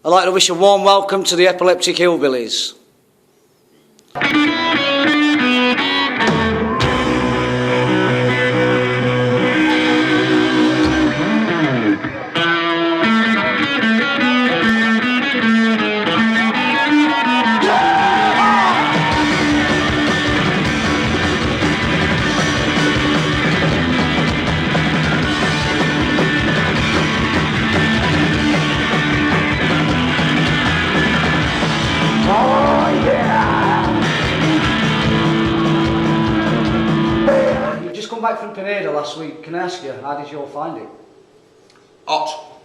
I'd like to wish a warm welcome to the Epileptic Hillbillys. Come back from Pineda last week. Can I ask you, how did you all find it? Hot.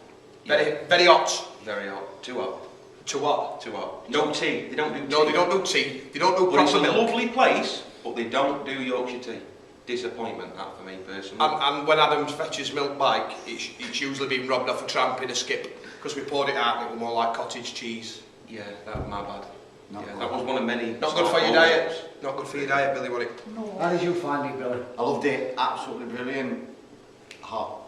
Very hot. Very hot. Too hot. Too hot. Too hot. No tea. They don't do tea. No, they don't do tea. They don't do But it's proper a milk. lovely place, but they don't do Yorkshire tea. Disappointment, that for me personally. And when Adams fetches milk bike, it's usually been robbed off a tramp in a skip because we poured it out and it was more like cottage cheese. Yeah, that was my bad. That was one of many. Not good for your diet. Not good for your diet, Billy, was it? No. How did you find it, Billy? I loved it. Absolutely brilliant. Hot.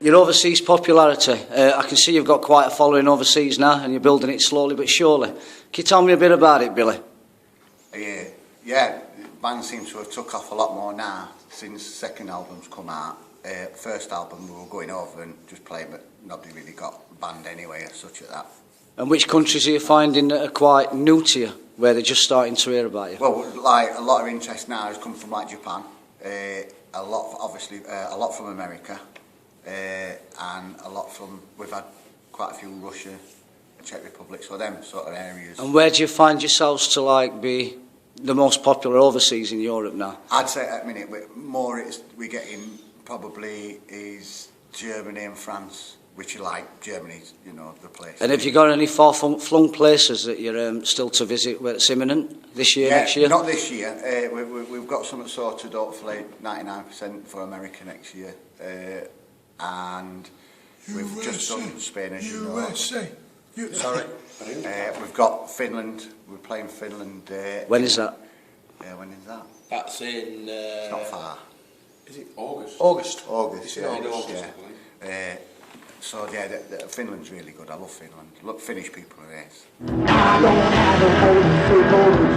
Your overseas popularity. I can see you've got quite a following overseas now and you're building it slowly but surely. Can you tell me a bit about it, Billy? Yeah, the band seems to have took off a lot more now since the second album's come out. First album we were going over and just playing, but nobody really got a band anyway as such at that. And which countries are you finding that are quite new to you, where they're just starting to hear about you? Well, like a lot of interest now has come from like Japan, a lot from America, and a lot from, we've had quite a few Russia, Czech Republic, so them sort of areas. And where do you find yourselves to like be the most popular overseas in Europe now? I'd say at the minute we're getting probably is Germany and France, which are like Germany's, you know, the place. And have you got any far-flung places that you're still to visit where it's imminent this year, next year? Not this year. We've got something sorted, hopefully 99% for America next year. And we've just done Spain, as you know. USA. Sorry. We've got Finland. We're playing Finland. When is that? When is that? That's in... It's not far. Is it August? August, It's yeah. in August, yeah. So yeah, Finland's really good. I love Finland. Look, Finnish people are nice. I don't have a voice to go to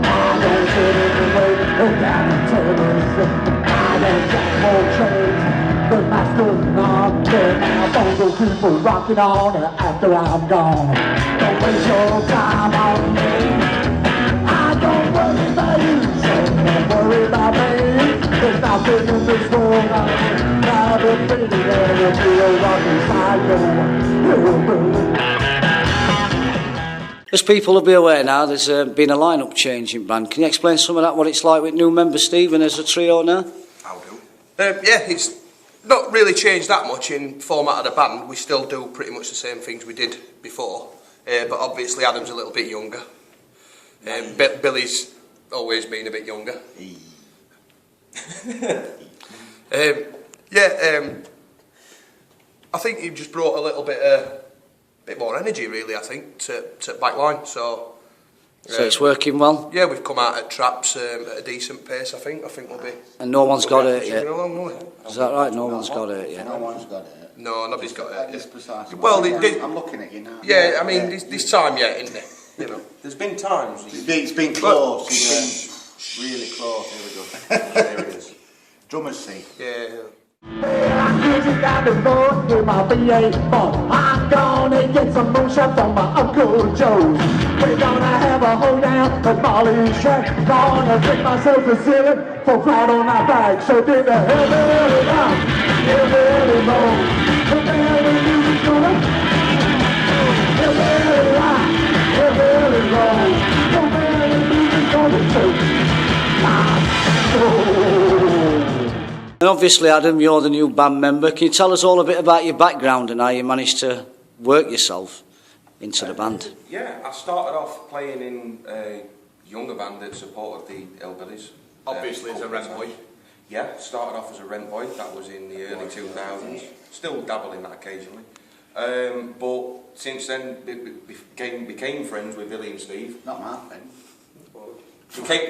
I don't sit in the way of that terrorism. I don't got more chains. The master's not there now. Bongo people rocking on after I'm gone. Don't waste your time on me. I don't worry about you, so don't worry about me. There's nothing in this world I'm proud of being. There will be a rocky side. As people will be aware now, there's been a line-up change in band. Can you explain some of that, what it's like with new member Stephen as a trio now? I'll do. Yeah, it's not really changed that much in format of the band. We still do pretty much the same things we did before, but obviously Adam's a little bit younger. Billy's always been a bit younger. I think he just brought a little bit more energy, really. I think to backline. So it's working well. Yeah, we've come out at traps at a decent pace. I think we'll be. And no one's got it yet. Along, Is that right? No one's got it yet. No one's got it. No, nobody's got it. That's precisely. Well, I'm looking at you now. Yeah, I mean, this time yet, isn't it? You know, There's been times. It's been close. It's been really close. Here we go. There it is. Drummer's seat. Yeah. I'm cruising down the road in my V8 I'm gonna get some moonshine from my Uncle Joe's. We're gonna have a hold down at Molly's shack. Gonna take myself to ceiling for flat on my back. So did the hillbilly rock, hillbilly roll. Hillbilly music's gonna hillbilly rock, hillbilly roll. Hillbilly music's gonna take my soul. And obviously, Adam, you're the new band member. Can you tell us all a bit about your background and how you managed to work yourself into the band? Yeah, I started off playing in a younger band that supported the Hillbillys. Obviously, as a rent boy. Yeah, started off as a rent boy. That was in the early 2000s. Still dabble in that occasionally. But since then, became friends with Billy and Steve. Not my friend.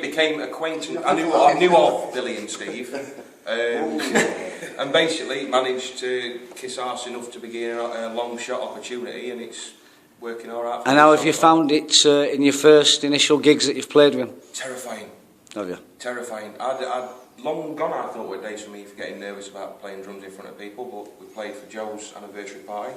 Became acquainted. I knew of Billy and Steve, and basically managed to kiss arse enough to begin a long shot opportunity, and it's working all right. And how have you found it in your first initial gigs that you've played with him? Terrifying. Have you? Terrifying. I'd long gone, I thought, were days for me for getting nervous about playing drums in front of people, but we played for Joe's anniversary party.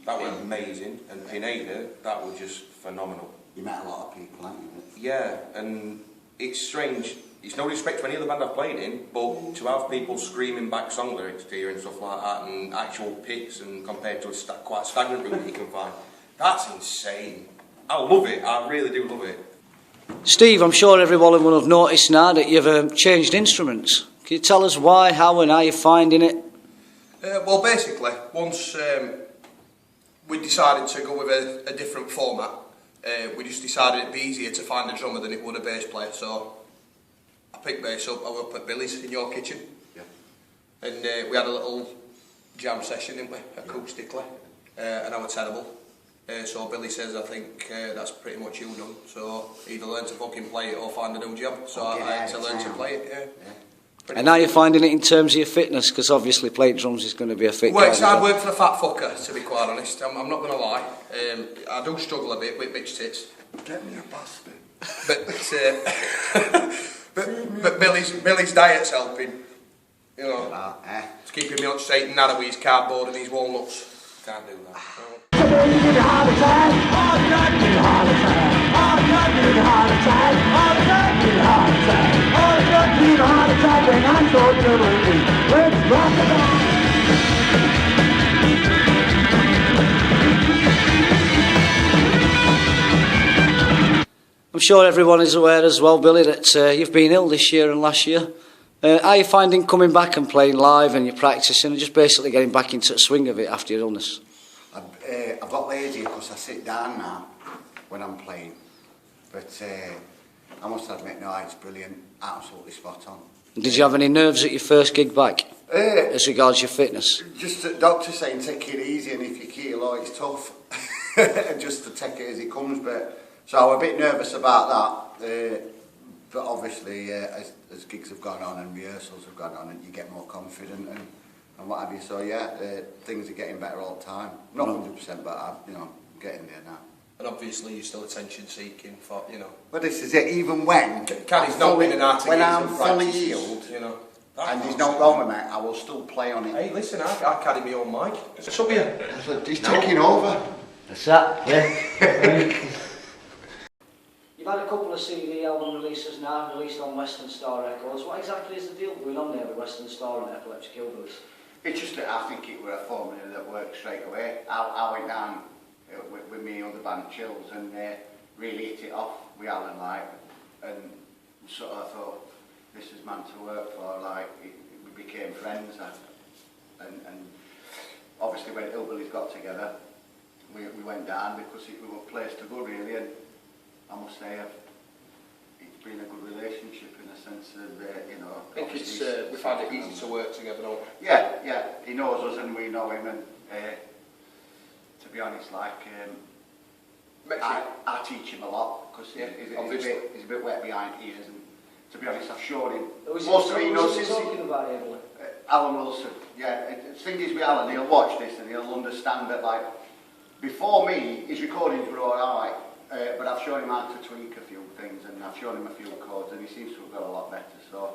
That was amazing, and Pineda, that was just phenomenal. You met a lot of people, haven't you? Yeah, and it's strange. It's no respect to any other band I've played in, but to have people screaming back song lyrics to you and stuff like that, and actual pits, and compared to a quite stagnant room that you can find, that's insane. I love it. I really do love it. Steve, I'm sure everyone will have noticed now that you've changed instruments. Can you tell us why, how and how you're finding it? Well, basically, once we decided to go with a different format, we just decided it'd be easier to find a drummer than it would a bass player. So I picked bass up. I was up at Billy's in your kitchen, and we had a little jam session, didn't we, acoustically, and I was terrible. So Billy says, I think that's pretty much you done. So either learn to fucking play it or find a new job. So I had to learn to play it. And how you're finding it in terms of your fitness, because obviously playing drums is going to be a fit. Well, it's hard work for a fat fucker, to be quite honest. I'm not going to lie. I do struggle a bit with bitch tits. Get me a bastard. But Billy's diet's helping. You know, it's keeping me on straight and narrow with his cardboard and his walnuts. Can't do that. I'm sure everyone is aware as well, Billy, that you've been ill this year and last year. How are you finding coming back and playing live and you're practising and just basically getting back into the swing of it after your illness? I've got lazy because I sit down now when I'm playing. But I must admit, no, it's brilliant, absolutely spot on. Did you have any nerves at your first gig back, as regards your fitness? Just the doctor saying take it easy, and if you kilo, it's tough. And just to take it as it comes. But so I was a bit nervous about that. But obviously, as gigs have gone on and rehearsals have gone on, and you get more confident and what have you. So yeah, things are getting better all the time. Not 100%, but I'm getting there now. And obviously you're still attention seeking for, you know. But this is it, even when when I'm fully healed, you know, and there's no wrong with me, I will still play on it. Hey, listen, I carry my own mic. Sub here. He's taking over. That's that, yeah. You've had a couple of CD album releases now, released on Western Star Records. What exactly is the deal going on there with Western Star and Epileptic Hillbillys? It's just that I think it were a formula that worked straight away. I went down with me other band Chills and really hit it off with Alan, like, and sort of thought this is man to work for. Like, we became friends, and obviously when Hillbillys got together, we went down because it was a place to go really, and I must say it's been a good relationship in the sense of you know. I think it's we find it easy to work together, don't we? Yeah. He knows us and we know him, and to be honest, like I teach him a lot because he's a bit wet behind ears, and to be honest, I've shown him most of it. He knows since Alan Wilson. Yeah, the thing is with Alan, he'll watch this and he'll understand that, like, before me, his recordings were alright, but I've shown him how to tweak a few things and I've shown him a few chords, and he seems to have got a lot better. So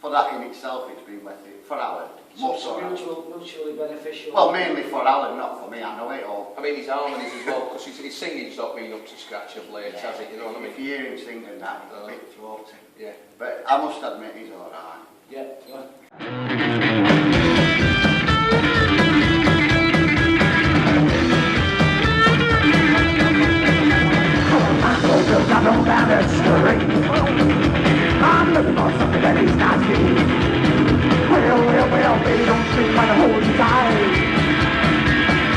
for that in itself, it's been worth it. For Alan, mutually beneficial. Well, mainly for Alan, not for me. I know it all. I mean, his harmonies as well, because his singing's not been up to scratch of late, has it? You know what I mean? If you hear him sing and that, it's a bit throaty. Yeah. But I must admit, he's alright. Yeah. Down the street, I'm looking for something that he's not seen. Well, baby, don't sleep by the hold you tight.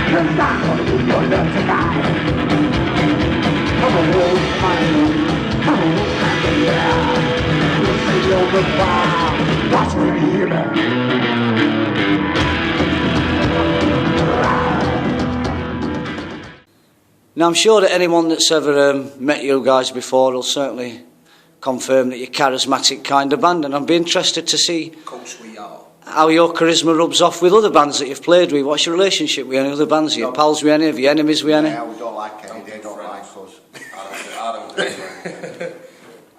'Cause I'm gonna be your love tonight. Come on, come on, yeah. We'll say your goodbye. Watch me hear me. Now, I'm sure that anyone that's ever met you guys before will certainly confirm that you're a charismatic kind of band, and I'd be interested to see Of course we are. how your charisma rubs off with other bands that you've played with. What's your relationship with any other bands? Are you pals with any? Have you enemies with any? Yeah, we don't like any, they don't like us. I don't think so.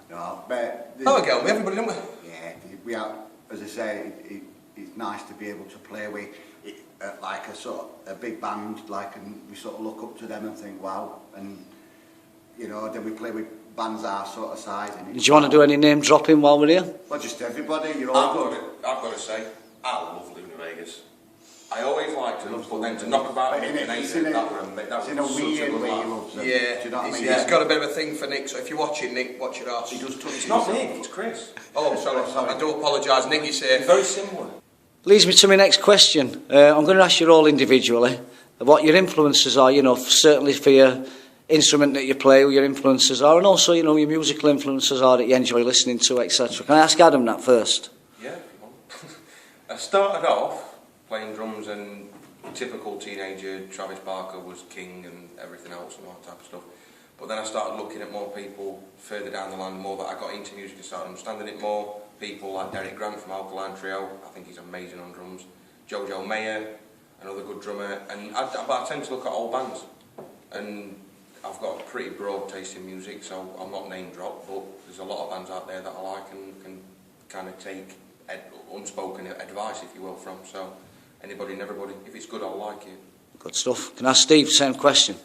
No, but... Oh, we get on with everybody, don't we? Yeah, we are, as I say, it's nice to be able to play with like a sort of a big band, like, and we sort of look up to them and think, wow, and you know, then we play with bands our sort of size. And Did you want to do any name dropping while we're here? Well, just everybody, you're all good. I've got to say, I love Luna Vegas. I always liked them, but then to knock about But it, it's in a weird way he loves them. Yeah, Do you know what I mean? he's got a bit of a thing for Nick, so if you're watching Nick, watch your arse. He does touch It's not Nick, it's Chris. Oh, sorry, I do apologise, Nick, you say. Very similar. Leads me to my next question. I'm going to ask you all individually what your influences are, you know, certainly for your instrument that you play, what your influences are, and also, you know, your musical influences are that you enjoy listening to, etc. Can I ask Adam that first? Yeah, if you want. I started off playing drums and typical teenager, Travis Barker was king and everything else and all that type of stuff. But then I started looking at more people further down the line, the more that I got into music and started understanding it more. People like Derek Grant from Alkaline Trio, I think he's amazing on drums. Jojo Mayer, another good drummer. And I tend to look at old bands. And I've got a pretty broad taste in music, so I'm not name drop, but there's a lot of bands out there that I like and can kind of take unspoken advice, if you will, from. So anybody and everybody, if it's good, I'll like it. Good stuff. Can I ask Steve, same question?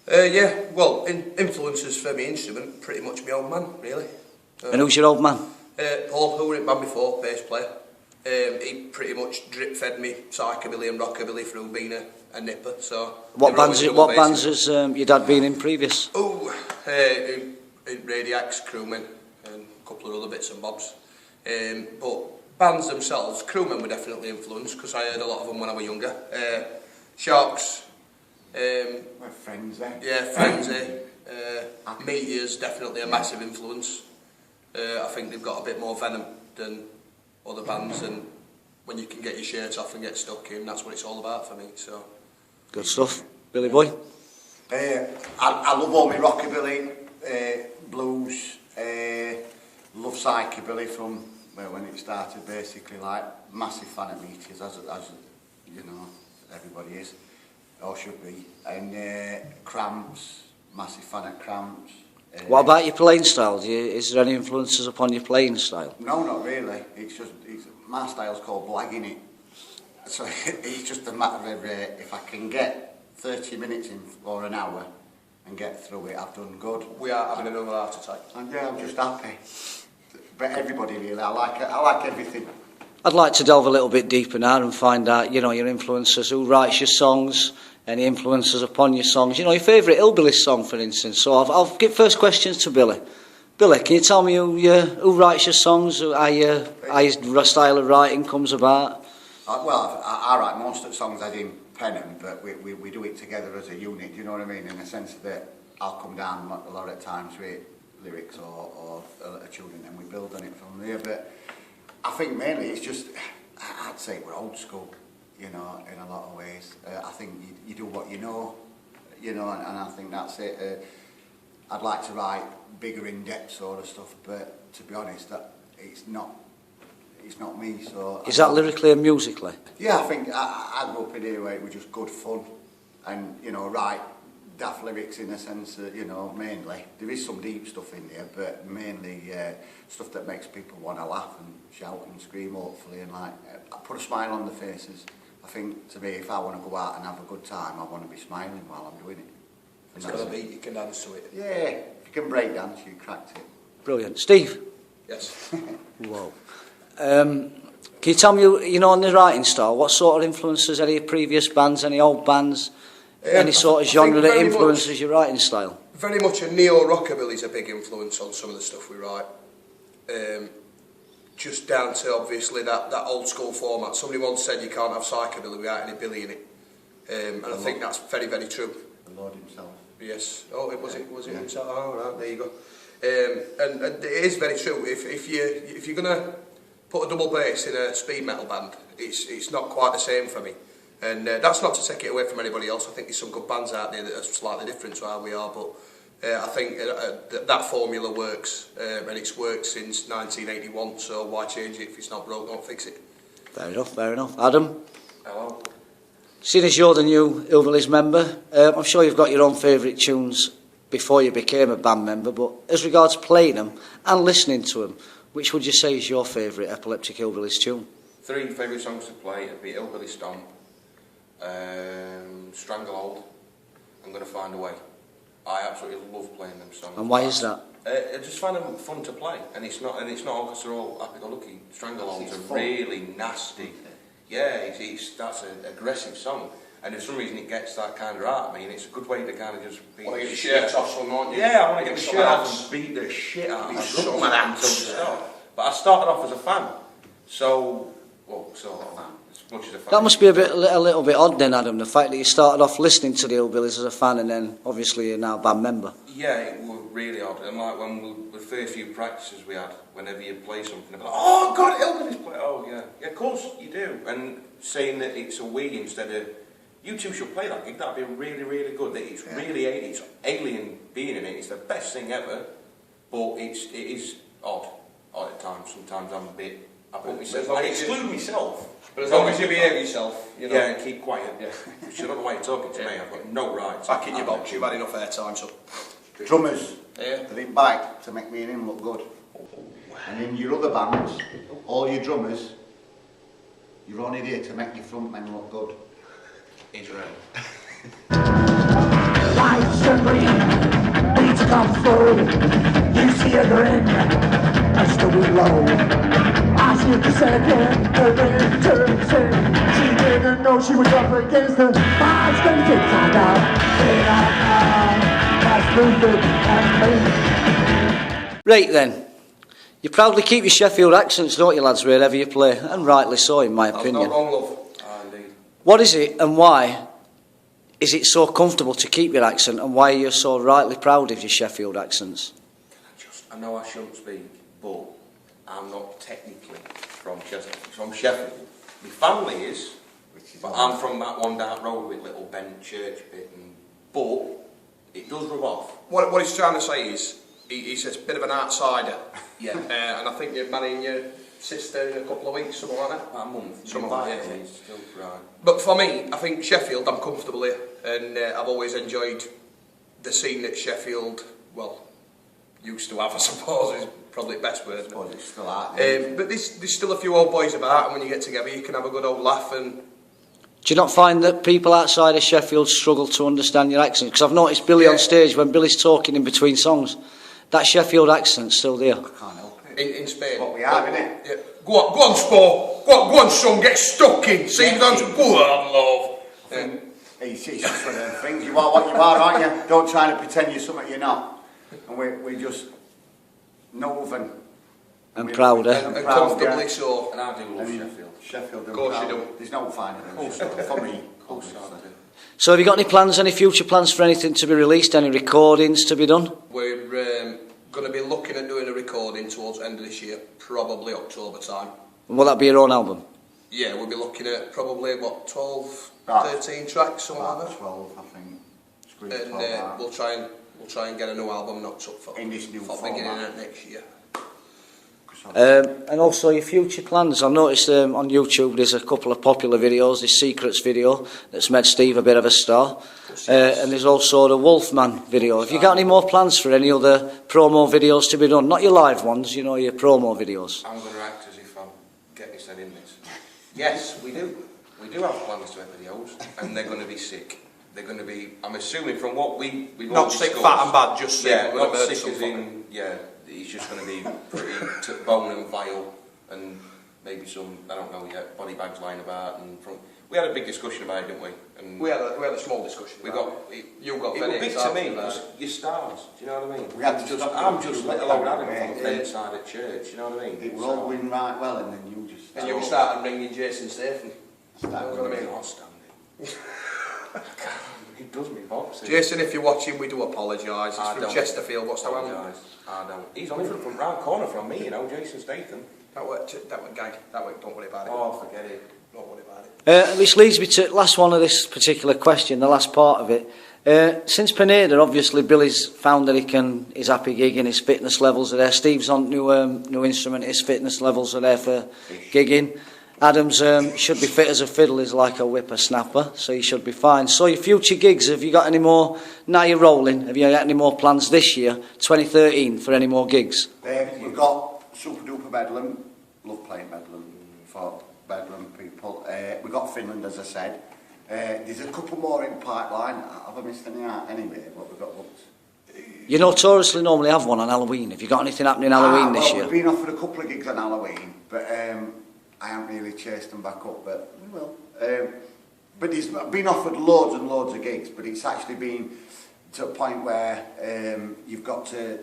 Yeah, well, influences for my instrument, pretty much my old man, really. And who's your old man? Paul, who were in band before, bass player. He pretty much drip fed me psychobilly and rockabilly through being a nipper. So What bands has your dad been in previous? Oh, Radiacs, Crewmen, and a couple of other bits and bobs. But bands themselves, Crewmen were definitely influenced because I heard a lot of them when I was younger. Sharks. We're friends, eh? Yeah, Frenzy. Meteor's definitely a massive influence. I think they've got a bit more venom than other bands, and when you can get your shirt off and get stuck in, that's what it's all about for me. So Good stuff. Billy Boy? I love all my rockabilly, blues, love psychobilly from when it started, basically, like massive fan of Meteors, as you know, everybody is, or should be, and Cramps, massive fan of Cramps. What about your playing style? Is there any influences upon your playing style? No, not really. My style's called blagging it. So it's just a matter of if I can get 30 minutes in or an hour and get through it, I've done good. we are having another heart attack. And yeah, I'm just happy. But everybody really, I like everything. I'd like to delve a little bit deeper now and find out, you know, your influences, who writes your songs, any influences upon your songs. You know, your favourite Hillbillys song, for instance. So I'll give first questions to Billy. Billy, can you tell me who writes your songs, how your style of writing comes about? I write most of the songs as in pen them, but we do it together as a unit, you know what I mean? In the sense that I'll come down a lot of times with lyrics or a tune and then we build on it from there. But I think mainly it's just, I'd say we're old school, you know, in a lot of ways. I think you do what you know, and I think that's it. I'd like to write bigger in-depth sort of stuff, but to be honest, that it's not me. So Is that lyrically and musically? Yeah, I think I grew up in here where it was just good fun, and you know, write daft lyrics in a sense that, you know, mainly there is some deep stuff in there, but mainly stuff that makes people want to laugh and shout and scream, hopefully, and like put a smile on their faces. I think to me, if I want to go out and have a good time, I want to be smiling while I'm doing it. It's got a beat, you can dance to it. Yeah, if you can break dance, you cracked it. Brilliant. Steve? Yes. Whoa. Can you tell me, you know, on the writing style, what sort of influences any previous bands, any old bands, any sort of genre that influences your writing style? Very much a neo-rockabilly is a big influence on some of the stuff we write. Just down to, obviously, that old school format. Somebody once said you can't have psychobilly without any billy in it. And I think that's very, very true. The Lord himself. Yes. Oh, was it Yeah. himself? Oh, right, there you go. And it is very true. If you're gonna put a double bass in a speed metal band, it's not quite the same for me. And that's not to take it away from anybody else. I think there's some good bands out there that are slightly different to how we are, but I think that formula works, and it's worked since 1981, so why change it? If it's not broke, don't fix it. Fair enough, fair enough. Adam? Hello. Seeing as you're the new Hillbillys member, I'm sure you've got your own favourite tunes before you became a band member, but as regards playing them and listening to them, which would you say is your favourite Epileptic Hillbillys tune? 3 favourite songs to play would be Hillbilly Stomp, Stranglehold, I'm Gonna Find a Way. I absolutely love playing them songs. And why is that? I just find them fun to play, and it's not all because they're all happy-go-lucky. Strangleholds are really nasty. Yeah, that's an aggressive song, and for some reason it gets that kind of out of me, and it's a good way to kind of just beat. Want to get your shirt off, son, aren't you? Yeah, I want to get my shirt off and beat the shit out of my Some of that. But I started off as a fan, so as much as a fan. That must be a little bit odd then, Adam, the fact that you started off listening to the Hillbillys as a fan and then obviously you're now a band member. Yeah, it was really odd. And like when the first few practices we had, whenever you play something, I'd be like, oh God, Hillbillys play. Oh yeah, yeah, of course you do. And saying that it's a we instead of you two should play that gig, that'd be really, really good. That it's really it's alien being in it. It's the best thing ever, but it is odd at times. Sometimes I'm a bit. I exclude myself. But as long as you behave yourself, you know. Yeah, and keep quiet. Yeah. Which I don't know why you're talking to me. I've got no right. Back in your box, you've had enough airtime, so. Drummers, Yeah. they're in bike to make me and him look good. And in your other bands, all your drummers, you're only there to make your frontmen look good. He's right. Lights turn green, beats come through. You see a grin, I still be low. I see a cassette again, her ring turns in. She didn't know she was up against the vibes, then takes on down. Get out now, that's Luther and me. Right then, you proudly keep your Sheffield accents, don't you lads, wherever you play, and rightly so in my That's opinion. not wrong, love. Indeed. What is it and why is it so comfortable to keep your accent, and why are you so rightly proud of your Sheffield accents? I know I shouldn't speak, but I'm not technically from Sheffield. My family is, but I'm from that one down road with little bent church bit, but it does rub off. What he's trying to say is, he's a bit of an outsider. Yeah. And I think you're marrying your sister in a couple of weeks, something like that. About a month. Something like that. It's still right. But for me, I think Sheffield, I'm comfortable here, and I've always enjoyed the scene that Sheffield, well, used to have, I suppose, is probably the best word. Well, it's still out. But there's still a few old boys about, and when you get together, you can have a good old laugh. And Do you not find that people outside of Sheffield struggle to understand your accent? Because I've noticed Billy on stage, when Billy's talking in between songs, that Sheffield accent's still there. I can't help it. in Spain, What we have, innit? yeah. Go on, Spo. Go on, son. Get stuck in. See you on. Go on, love. Yeah. It's just one of them things. You are what you are, aren't you? Don't try to pretend you're something you're not. And we just know And proud, eh? And comfortably so. And I do love Sheffield. Sheffield. Of course you do. There's no finding them. For me, obviously. So have you got any plans, any future plans for anything to be released, any recordings to be done? We're going to be looking at doing a recording towards the end of this year, probably October time. And will that be your own album? Yeah, we'll be looking at probably, 12, Right. 13 tracks, something like About that. 12, I think. Screw And 12 out. we'll try and get a new album knocked up for In this new beginning format. of next year. And also your future plans. I've noticed on YouTube there's a couple of popular videos. This Secrets video that's made Steve a bit of a star. And there's also the Wolfman video. Have you got any more plans for any other promo videos to be done? Not your live ones, you know, your promo videos. I'm going to act as if I'm getting said in this. Yes, we do. We do have plans to have videos, and they're going to be sick. They're going to be, I'm assuming from what we've all Not sick, discussed, fat and bad, just sick. yeah, We're not gonna murder sick as some in, yeah, he's just going to be pretty to bone and vile, and maybe some, I don't know yet, body bags lying about, and from, we had a big discussion about it, didn't we? And We had a small discussion. we about got, it. You got it very was big to excited me, about because it. you're stars, do you know what I mean? We had to stop I'm it. just We let were alone like, Adam from the yeah. fence side at church, you know what I mean? It was all going right well, and then you just... And you started ringing Jason Statham. Start You know what I mean? Not standing. He does me boxing. Jason, if you're watching, we do apologise. He's I from don't Chesterfield. What's that one? Apologise. I don't. He's only from round corner from me, you know, Jason Statham. That worked, gag. That worked, don't worry about it. Oh, forget it. Don't worry about it. Which leads me to the last one of this particular question, the last part of it. Since Pineda, obviously Billy's found that he's happy gigging, his fitness levels are there. Steve's on new instrument, his fitness levels are there for gigging. Adam's should be fit as a fiddle, he's like a whippersnapper, so he should be fine. So your future gigs, have you got any more, now you're rolling, have you got any more plans this year, 2013, for any more gigs? We've got Super Duper Bedlam, love playing Bedlam for Bedlam people. We've got Finland, as I said. There's a couple more in pipeline. Have I missed any out anyway? But we've got looked. You notoriously normally have one on Halloween. Have you got anything happening Halloween this year? We've been offered a couple of gigs on Halloween, but I haven't really chased them back up, but we will. But he's been offered loads and loads of gigs, but it's actually been to a point where you've got to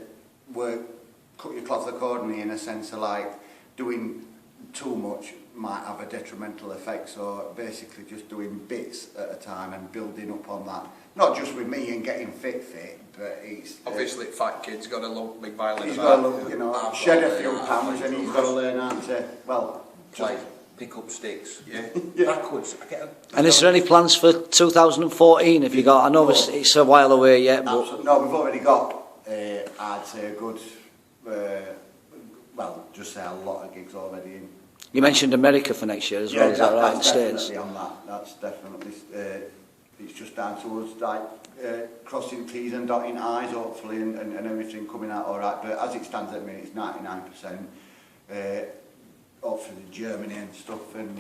cut your cloth accordingly, in a sense of like doing too much might have a detrimental effect, so basically just doing bits at a time and building up on that. Not just with me and getting fit, but it's... Obviously, fat kid's got a little big violin. He's got to look, you know, shed a few pounds and he's got to learn how to, well... Play, pick up sticks, yeah. Yeah. Backwards. And is there any plans for 2014? Have you got? I know it's a while away yet, but Absolutely. No, we've already got, I'd say, a good, well, just say a lot of gigs already in. you mentioned America for next year as well. Is that right? In the States. Definitely on that. That's definitely. It's just down towards like crossing T's and dotting I's, hopefully, and everything coming out all right. But as it stands at the minute, it's 99%. Hopefully Germany and stuff, and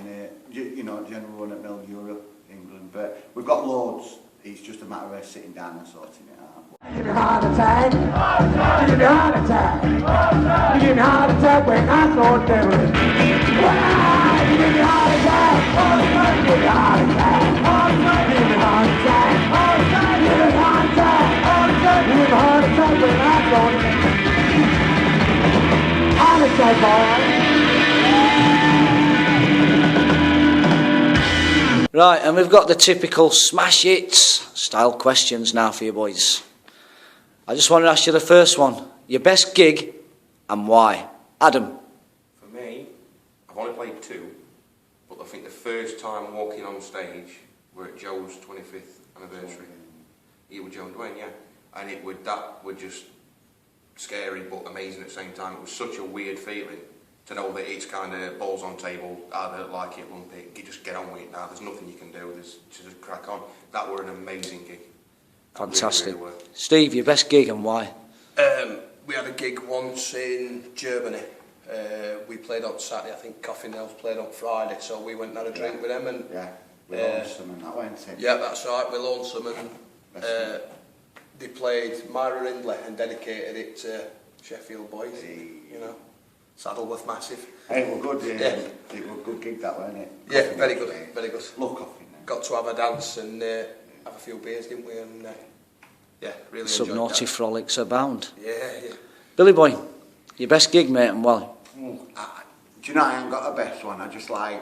you know, general run at mill Europe, England. But we've got loads. It's just a matter of sitting down and sorting it out. You give me heart attack. You give me heart attack. You give me heart attack when I throw devilish. You give me heart attack. You give me heart attack. You give me heart attack. You give me heart attack. You give me heart attack when I throw devilish. Heart attack, boy. Right, and we've got the typical smash hits style questions now for you boys. I just want to ask you the first one. Your best gig and why? Adam. For me, I've only played two, but I think the first time walking on stage were at Joe's 25th anniversary. He was Joe and Dwayne, yeah. And that were just scary but amazing at the same time. It was such a weird feeling to know that it's kind of balls on table, I don't like it, lump it, you just get on with it now, there's nothing you can do, there's just crack on. That were an amazing gig. Fantastic. Really were. Steve, your best gig and why? We had a gig once in Germany. We played on Saturday, I think Coffee Nails played on Friday, so we went and had a drink with them. And yeah, we lonesome and that, went it? Yeah, that's right, we're lonesome. And they played Myra Hindley and dedicated it to Sheffield boys, you know. Saddleworth massive. Hey, it was good, yeah. It was a good gig that, wasn't it? Yeah, Coffee very Nails, good, very good. Love Coffee Nails. Got to have a dance and have a few beers, didn't we? And yeah, really Some enjoyed naughty that. frolics abound. Yeah, yeah. Billy boy, your best gig, mate, and why? Do you know, I haven't got a best one. I just like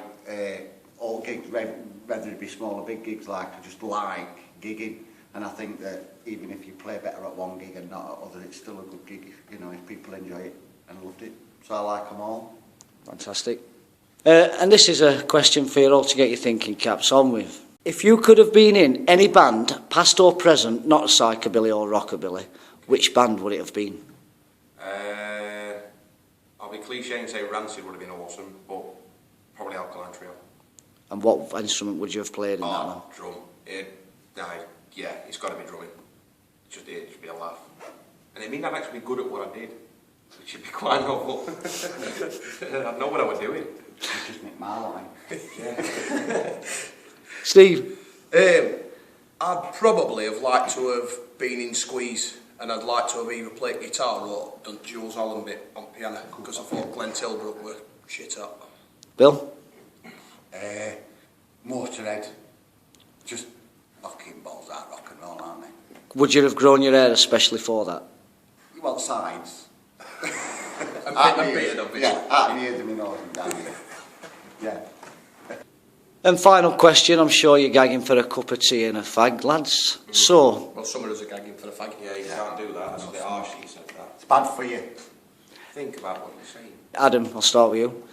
all gigs, whether it be small or big gigs, like, I just like gigging. And I think that even if you play better at one gig and not at other, it's still a good gig, you know, if people enjoy it and loved it. So I like them all. Fantastic. And this is a question for you all to get your thinking caps on with. If you could have been in any band, past or present, not psychobilly or rockabilly, which band would it have been? I'll be cliche and say Rancid would have been awesome, but probably Alkaline Trio. And what instrument would you have played in that one? Drum. Yeah, it's got to be drumming. It'd just be a laugh. And it mean I'd actually be good at what I did, which would be quite novel. I'd know what I was doing. You just make my line. Steve? I'd probably have liked to have been in Squeeze, and I'd like to have either played guitar or done Jules Holland bit on piano, because I thought Glenn Tilbrook were shit up. Bill? Motorhead. Just fucking balls out rock and roll, aren't they? Would you have grown your hair especially for that? Well, sides. And beard, obviously. Yeah, out the ears of my nose and down here. Yeah. And final question, I'm sure you're gagging for a cup of tea and a fag, lads. So, Well, some of us are gagging for the fag. Yeah, you can't do that. That's a bit harsh, he said that. It's bad for you. Think about what you're saying. Adam, I'll start with you.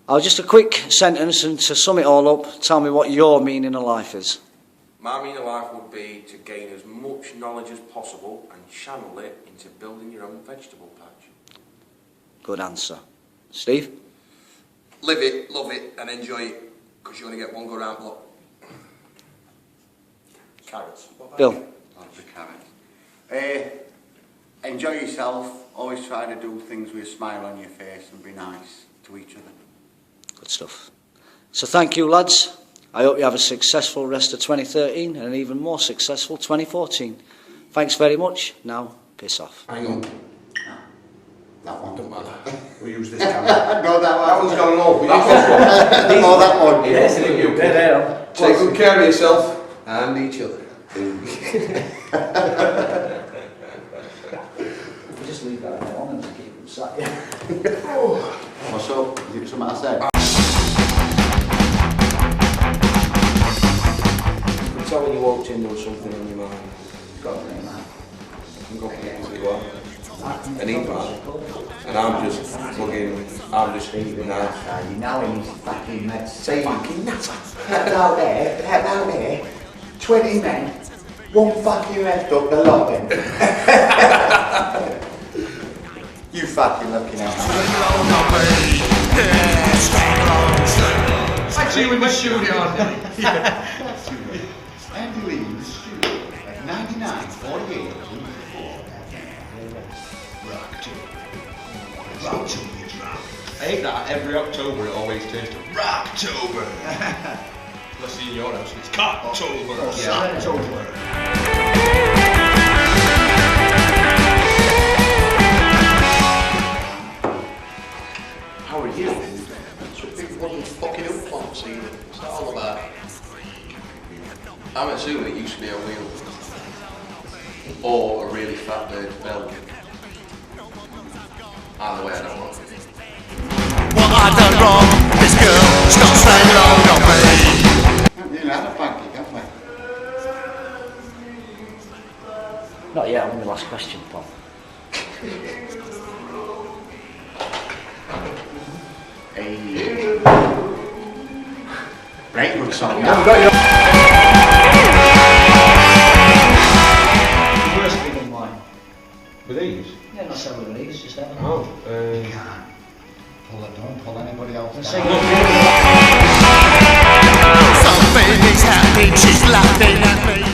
Just a quick sentence, and to sum it all up, tell me what your meaning of life is. My meaning of life would be to gain as much knowledge as possible and channel it into building your own vegetable patch. Good answer. Steve? Live it, love it, and enjoy it, because you only get one go round block. Carrots. Bill? Lots of carrots. Enjoy yourself. Always try to do things with a smile on your face and be nice to each other. Good stuff. So thank you, lads. I hope you have a successful rest of 2013 and an even more successful 2014. Thanks very much. Now, piss off. Hang on. That one. Don't matter. We use this camera. No, that one. That one's going low. That one's gone. No, that one. Yes, you. Take good care of yourself and each other. We'll just leave that on and keep them sat here. What's up? Is it something I said? You could tell when you walked in there was something on your mind. Got me, man. I'm going to you are. And he's mad. And I'm just heaving now. You know he's fucking nuts. Say fucking nuts. That out there, 20 men, one fucking left up the lot then. You fucking looking at me. That's you in the studio, Andy Lee in the studio at 99, 48. I hate that every October it always turns to Rocktober. Let's see in your house, it's Cocktober. Socktober. How are you? So big one fucking up on scene. What's that all about? I'm assuming it used to be a wheel. Or a really fat bird's belly. Either way, I don't know. What I done wrong, this girl's not staying long on me. You know, had a pancake, haven't we? Not yet, I'm on the last question, Paul. Hey. Great good song. Worst thing in mine. With these? Yeah, not several of these, just having. Oh, Don't pull anybody else down. Something is happening, she's laughing at me.